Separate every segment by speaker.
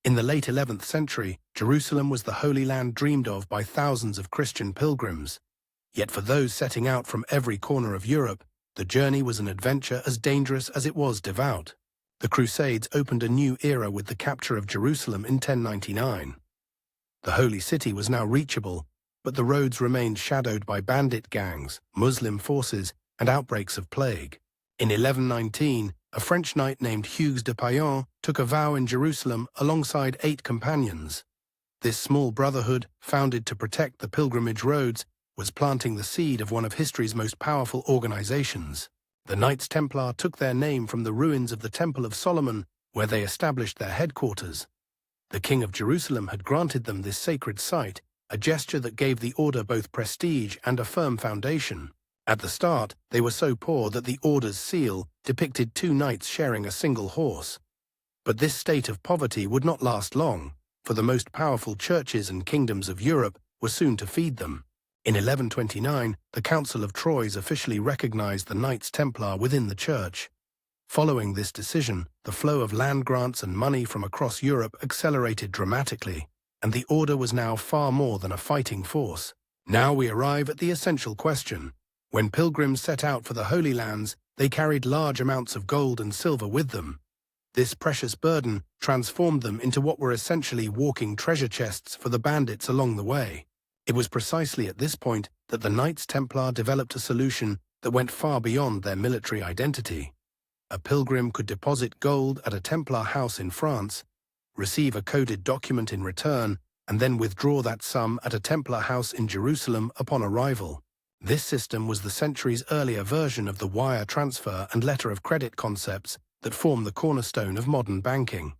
Speaker 1: In the late 11th century, Jerusalem was the Holy Land dreamed of by thousands of Christian pilgrims. Yet for those setting out from every corner of Europe, the journey was an adventure as dangerous as it was devout. The Crusades opened a new era with the capture of Jerusalem in 1099. The Holy City was now reachable, but the roads remained shadowed by bandit gangs, Muslim forces, and outbreaks of plague. In 1119, a French knight named Hugues de Payan took a vow in Jerusalem alongside 8 companions. This small brotherhood, founded to protect the pilgrimage roads, was planting the seed of one of history's most powerful organizations. The Knights Templar took their name from the ruins of the Temple of Solomon, where they established their headquarters. The King of Jerusalem had granted them this sacred site, a gesture that gave the order both prestige and a firm foundation. At the start, they were so poor that the order's seal depicted 2 knights sharing a single horse. But this state of poverty would not last long, for the most powerful churches and kingdoms of Europe were soon to feed them. In 1129, the Council of Troyes officially recognized the Knights Templar within the church. Following this decision, the flow of land grants and money from across Europe accelerated dramatically, and the order was now far more than a fighting force. Now we arrive at the essential question. When pilgrims set out for the Holy Lands, they carried large amounts of gold and silver with them. This precious burden transformed them into what were essentially walking treasure chests for the bandits along the way. It was precisely at this point that the Knights Templar developed a solution that went far beyond their military identity. A pilgrim could deposit gold at a Templar house in France, receive a coded document in return, and then withdraw that sum at a Templar house in Jerusalem upon arrival. This system was the centuries earlier version of the wire transfer and letter of credit concepts that form the cornerstone of modern banking.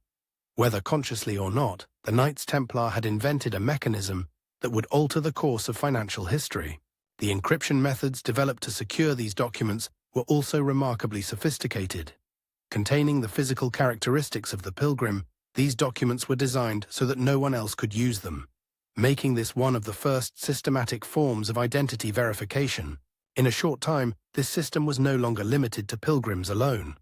Speaker 1: Whether consciously or not, the Knights Templar had invented a mechanism that would alter the course of financial history. The encryption methods developed to secure these documents were also remarkably sophisticated. Containing the physical characteristics of the pilgrim, these documents were designed so that no one else could use them, making this one of the first systematic forms of identity verification. In a short time, this system was no longer limited to pilgrims alone.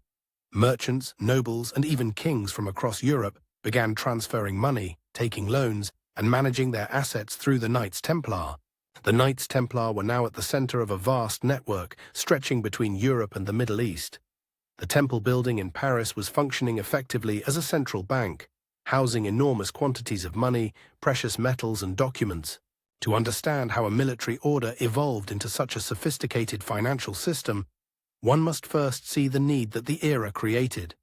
Speaker 1: Merchants, nobles, and even kings from across Europe began transferring money, taking loans, and managing their assets through the Knights Templar. The Knights Templar were now at the center of a vast network stretching between Europe and the Middle East. The temple building in Paris was functioning effectively as a central bank, housing enormous quantities of money, precious metals, and documents. To understand how a military order evolved into such a sophisticated financial system, one must first see the need that the era created.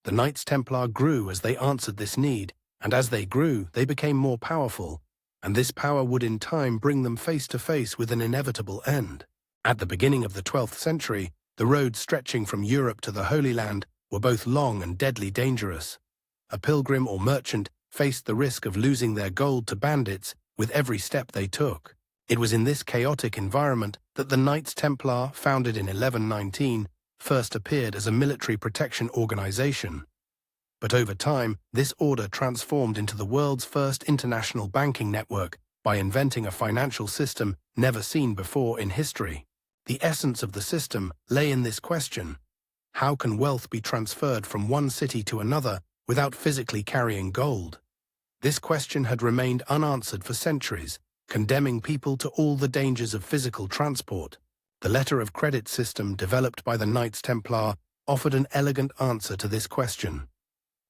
Speaker 1: The Knights Templar grew as they answered this need, and as they grew, they became more powerful, and this power would in time bring them face to face with an inevitable end. At the beginning of the 12th century, the roads stretching from Europe to the Holy Land were both long and deadly dangerous. A pilgrim or merchant faced the risk of losing their gold to bandits with every step they took. It was in this chaotic environment that the Knights Templar, founded in 1119, first appeared as a military protection organization. But over time, this order transformed into the world's first international banking network by inventing a financial system never seen before in history. The essence of the system lay in this question: how can wealth be transferred from one city to another without physically carrying gold? This question had remained unanswered for centuries, condemning people to all the dangers of physical transport. The letter of credit system developed by the Knights Templar offered an elegant answer to this question.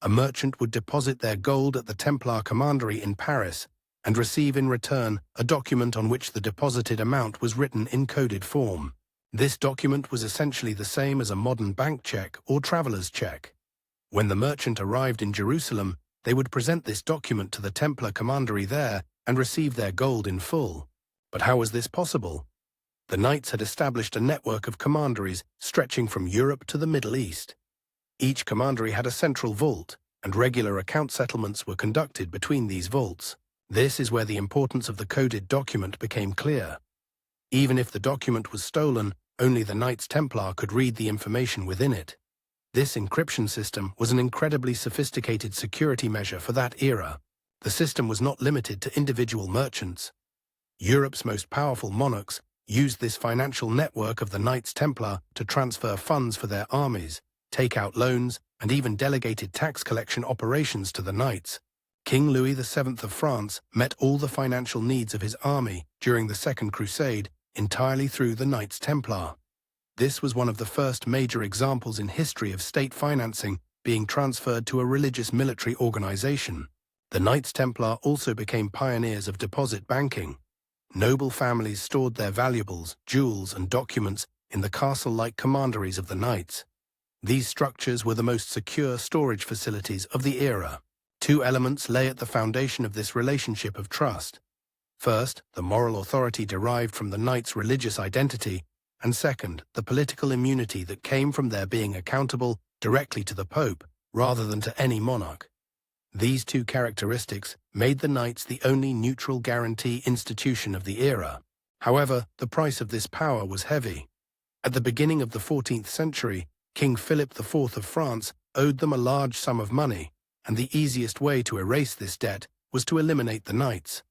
Speaker 1: A merchant would deposit their gold at the Templar commandery in Paris and receive in return a document on which the deposited amount was written in coded form. This document was essentially the same as a modern bank check or traveler's check. When the merchant arrived in Jerusalem, they would present this document to the Templar commandery there and receive their gold in full. But how was this possible? The Knights had established a network of commanderies stretching from Europe to the Middle East. Each commandery had a central vault, and regular account settlements were conducted between these vaults. This is where the importance of the coded document became clear. Even if the document was stolen, only the Knights Templar could read the information within it. This encryption system was an incredibly sophisticated security measure for that era. The system was not limited to individual merchants. Europe's most powerful monarchs used this financial network of the Knights Templar to transfer funds for their armies, take out loans, and even delegated tax collection operations to the Knights. King Louis VII of France met all the financial needs of his army during the Second Crusade entirely through the Knights Templar. This was one of the first major examples in history of state financing being transferred to a religious military organization. The Knights Templar also became pioneers of deposit banking. Noble families stored their valuables, jewels, and documents in the castle-like commanderies of the knights. These structures were the most secure storage facilities of the era. Two elements lay at the foundation of this relationship of trust. First, the moral authority derived from the knights' religious identity, and second, the political immunity that came from their being accountable directly to the Pope, rather than to any monarch. These two characteristics made the knights the only neutral guarantee institution of the era. However, the price of this power was heavy. At the beginning of the 14th century, King Philip IV of France owed them a large sum of money, and the easiest way to erase this debt was to eliminate the knights.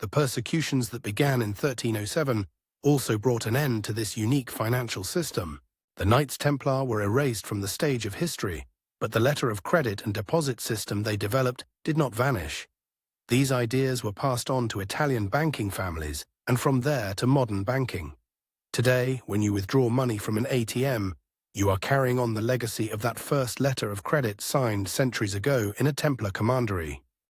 Speaker 1: The persecutions that began in 1307 also brought an end to this unique financial system. The Knights Templar were erased from the stage of history, but the letter of credit and deposit system they developed did not vanish. These ideas were passed on to Italian banking families, and from there to modern banking. Today, when you withdraw money from an ATM, you are carrying on the legacy of that first letter of credit signed centuries ago in a Templar commandery.